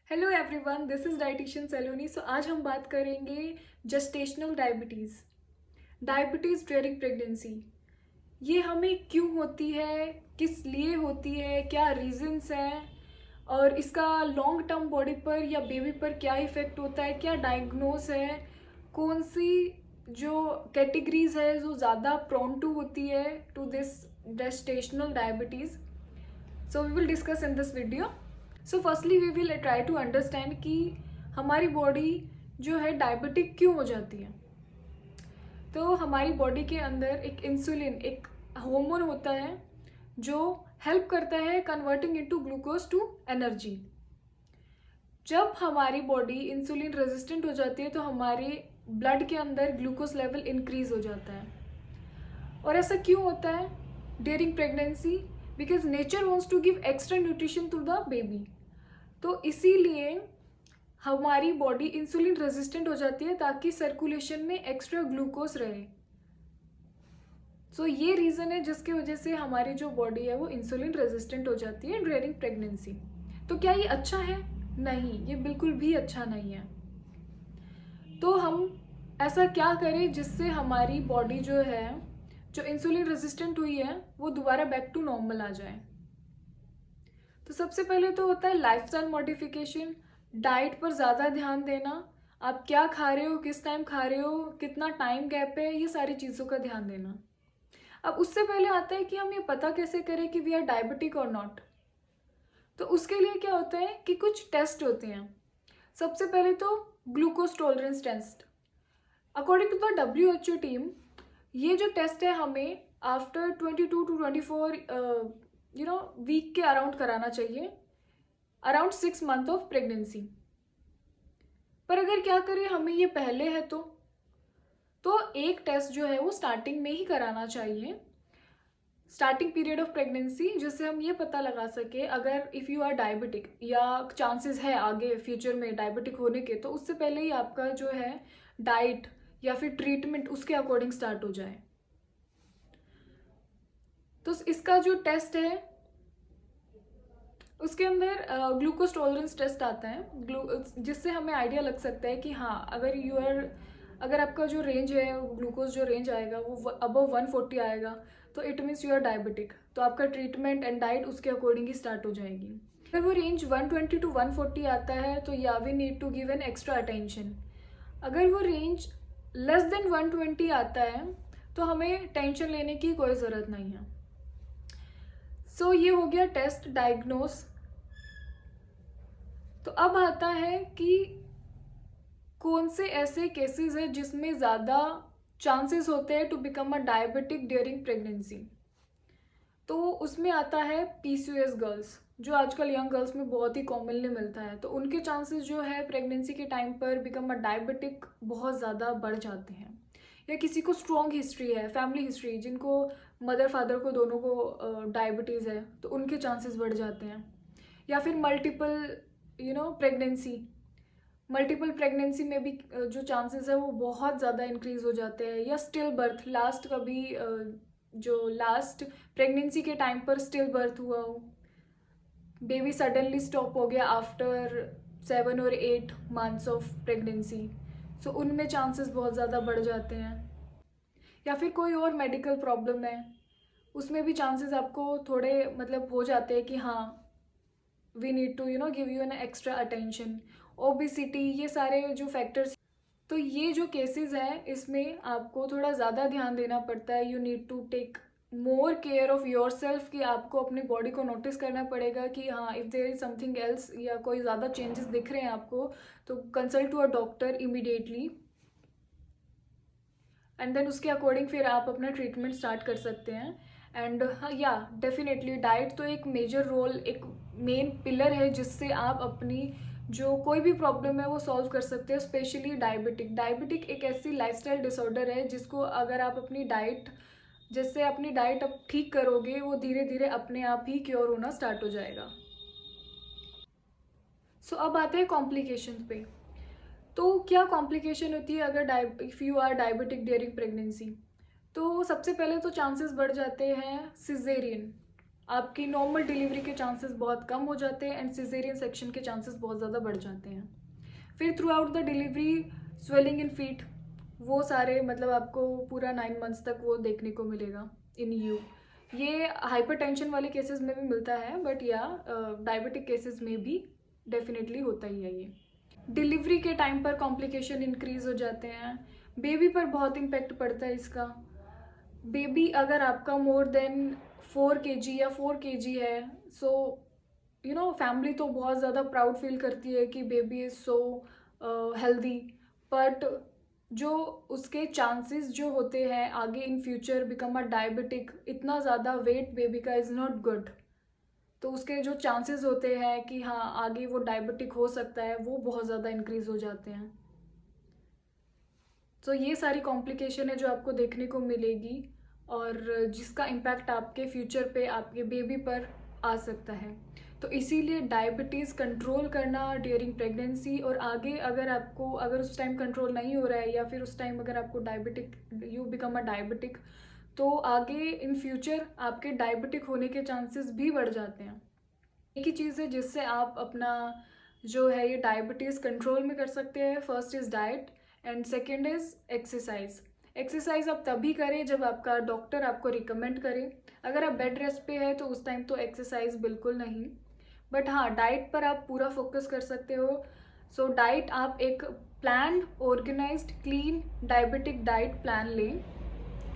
Hello everyone, this is dietitian Saloni. So आज हम बात करेंगे gestational diabetes. Diabetes during pregnancy, ये हमें क्यों होती है, किस लिए होती है, क्या रीजंस हैं और इसका लॉन्ग टर्म बॉडी पर या बेबी पर क्या इफ़ेक्ट होता है, क्या डायग्नोस है, कौन सी जो कैटेगरीज है जो ज़्यादा प्रोन टू होती है to this gestational diabetes. So we will discuss in this video. So firstly we will try to understand कि हमारी बॉडी जो है डायबिटिक क्यों हो जाती है। तो हमारी बॉडी के अंदर एक इंसुलिन, एक हार्मोन होता है जो हेल्प करता है converting into glucose to energy. जब हमारी बॉडी इंसुलिन रेजिस्टेंट हो जाती है तो हमारे ब्लड के अंदर ग्लूकोज लेवल इंक्रीज हो जाता है। और ऐसा क्यों होता है during pregnancy? Because nature wants to give extra nutrition to the baby. तो इसीलिए हमारी बॉडी इंसुलिन रेजिस्टेंट हो जाती है ताकि सर्कुलेशन में एक्स्ट्रा ग्लूकोज रहे। सो ये रीज़न है जिसकी वजह से हमारी जो बॉडी है वो इंसुलिन रेजिस्टेंट हो जाती है ड्यूरिंग प्रेगनेंसी। तो क्या ये अच्छा है? नहीं, ये बिल्कुल भी अच्छा नहीं है। तो हम ऐसा क्या करें जिससे हमारी बॉडी जो है, जो इंसुलिन रेजिस्टेंट हुई है, वो दोबारा बैक टू नॉर्मल आ जाए? तो सबसे पहले तो होता है लाइफस्टाइल मॉडिफिकेशन। डाइट पर ज़्यादा ध्यान देना, आप क्या खा रहे हो, किस टाइम खा रहे हो, कितना टाइम गैप है, ये सारी चीज़ों का ध्यान देना। अब उससे पहले आता है कि हम ये पता कैसे करें कि वी आर डायबिटिक और नॉट। तो उसके लिए क्या होता है कि कुछ टेस्ट होते हैं। सबसे पहले तो glucose tolerance test. According to the WHO team, ये जो टेस्ट है हमें आफ्टर 22 to 24 वीक के अराउंड कराना चाहिए, अराउंड 6 मंथ ऑफ प्रेगनेंसी। पर अगर क्या करें, हमें ये पहले है तो एक टेस्ट जो है वो स्टार्टिंग में ही कराना चाहिए, स्टार्टिंग पीरियड ऑफ प्रेगनेंसी, जिससे हम ये पता लगा सके अगर इफ़ यू आर डायबिटिक या चांसेस है आगे फ्यूचर में डायबिटिक होने के, तो उससे पहले ही आपका जो है डाइट या फिर ट्रीटमेंट उसके अकॉर्डिंग स्टार्ट हो जाए। तो इसका जो टेस्ट है उसके अंदर ग्लूकोज टॉलरेंस टेस्ट आता है, जिससे हमें आइडिया लग सकता है कि हाँ, अगर आपका जो रेंज है, ग्लूकोज जो रेंज आएगा वो अबव 140 आएगा, तो it means you are diabetic. तो आपका ट्रीटमेंट एंड डाइट उसके अकॉर्डिंग ही स्टार्ट हो जाएगी। अगर वो रेंज 120 to 140 आता है तो या we need to give an extra attention. अगर वो रेंज लेस देन 120 आता है तो हमें टेंशन लेने की कोई ज़रूरत नहीं है। सो ये हो गया टेस्ट डायग्नोस। तो अब आता है कि कौन से ऐसे केसेस हैं जिसमें ज़्यादा चांसेस होते हैं to become a diabetic during pregnancy. तो उसमें आता है PCOS गर्ल्स, जो आजकल यंग गर्ल्स में बहुत ही कॉमनली मिलता है। तो उनके चांसेस जो है प्रेगनेंसी के टाइम पर बिकम अ डायबिटिक बहुत ज़्यादा बढ़ जाते हैं। या किसी को स्ट्रॉन्ग हिस्ट्री है, फैमिली हिस्ट्री, जिनको मदर फादर को दोनों को डायबिटीज़ है, तो उनके चांसेस बढ़ जाते हैं। या फिर मल्टीपल प्रेगनेंसी, मल्टीपल प्रेगनेंसी में भी जो चांसेस है वो बहुत ज़्यादा इंक्रीज हो जाते हैं। या स्टिल बर्थ, लास्ट कभी जो लास्ट प्रेगनेंसी के टाइम पर स्टिल बर्थ हुआ हो, बेबी सडनली स्टॉप हो गया after 7 or 8 months of pregnancy, so उनमें चांसेस बहुत ज़्यादा बढ़ जाते हैं। या फिर कोई और मेडिकल प्रॉब्लम है, उसमें भी चांसेस आपको थोड़े मतलब हो जाते हैं कि हाँ, we need to give you an extra attention. Obesity, ये सारे जो फैक्टर्स, तो ये जो केसेस हैं इसमें आपको थोड़ा ज़्यादा ध्यान देना पड़ता है। You need to take more care of yourself, कि आपको अपनी बॉडी को नोटिस करना पड़ेगा कि हाँ, if there is something else या कोई ज़्यादा चेंजेस दिख रहे हैं आपको, तो consult to a doctor immediately. And then उसके अकॉर्डिंग फिर आप अपना ट्रीटमेंट स्टार्ट कर सकते हैं। एंड हाँ, या डेफिनेटली डाइट तो एक मेजर रोल, एक मेन पिलर है जिससे आप अपनी जो कोई भी प्रॉब्लम है वो सॉल्व कर सकते हैं। स्पेशली डायबिटिक एक ऐसी लाइफस्टाइल डिसऑर्डर है जिसको अगर आप अपनी डाइट, जैसे अपनी डाइट अब ठीक करोगे, वो धीरे धीरे अपने आप ही क्योर होना स्टार्ट हो जाएगा। सो अब आते हैं कॉम्प्लिकेशन पे। तो क्या कॉम्प्लिकेशन होती है अगर if you are diabetic during pregnancy? तो सबसे पहले तो चांसेस बढ़ जाते हैं सिजेरियन। आपकी नॉर्मल डिलीवरी के चांसेस बहुत कम हो जाते हैं एंड सिजेरियन सेक्शन के चांसेस बहुत ज़्यादा बढ़ जाते हैं। फिर through out the delivery swelling in feet, वो सारे मतलब आपको पूरा 9 मंथ्स तक वो देखने को मिलेगा इन यू। ये हाइपरटेंशन वाले केसेस में भी मिलता है, बट या डायबिटिक केसेस में भी डेफिनेटली होता ही है ये। डिलीवरी के टाइम पर कॉम्प्लिकेशन इंक्रीज हो जाते हैं, बेबी पर बहुत इम्पेक्ट पड़ता है इसका। बेबी अगर आपका मोर देन 4 kg या 4 kg है, सो फैमिली तो बहुत ज़्यादा प्राउड फील करती है कि baby is so healthy, but जो उसके चांसेस जो होते हैं आगे in future become a diabetic, इतना ज़्यादा वेट बेबी का इज़ नॉट गुड। तो उसके जो चांसेस होते हैं कि हाँ आगे वो डायबिटिक हो सकता है, वो बहुत ज़्यादा इंक्रीज हो जाते हैं। तो ये सारी कॉम्प्लिकेशन है जो आपको देखने को मिलेगी और जिसका इम्पैक्ट आपके फ्यूचर पे, आपके बेबी पर आ सकता है। तो इसीलिए डायबिटीज़ कंट्रोल करना ड्यूरिंग प्रेगनेंसी, और आगे अगर उस टाइम कंट्रोल नहीं हो रहा है या फिर उस टाइम अगर आपको diabetic, you become a diabetic, तो आगे इन फ्यूचर आपके डायबिटिक होने के चांसेस भी बढ़ जाते हैं। एक ही चीज़ है जिससे आप अपना जो है ये डायबिटीज़ कंट्रोल में कर सकते हैं। First is diet and second is exercise. Exercise आप तभी करें जब आपका डॉक्टर आपको रिकमेंड करे। अगर आप बेड रेस्ट पे है तो उस टाइम तो एक्सरसाइज बिल्कुल नहीं, बट हाँ डाइट पर आप पूरा फोकस कर सकते हो। सो डाइट आप एक plan, organised, clean diabetic diet plan लें,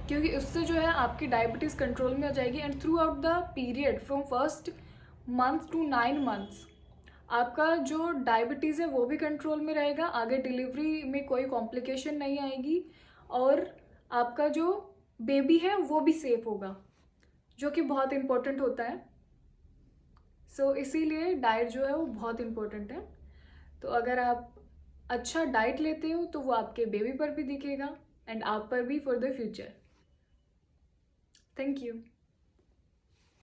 क्योंकि उससे जो है आपकी डायबिटीज़ कंट्रोल में आ जाएगी and throughout the period from first month to 9 months आपका जो डायबिटीज़ है वो भी कंट्रोल में रहेगा, आगे डिलीवरी में कोई कॉम्प्लिकेशन नहीं आएगी और आपका जो बेबी है वो भी सेफ होगा, जो कि बहुत इम्पोर्टेंट होता है। सो इसीलिए डाइट जो है वो बहुत इम्पोर्टेंट है। तो अगर आप अच्छा डाइट लेते हो तो वो आपके बेबी पर भी दिखेगा एंड आप पर भी for the future. Thank you.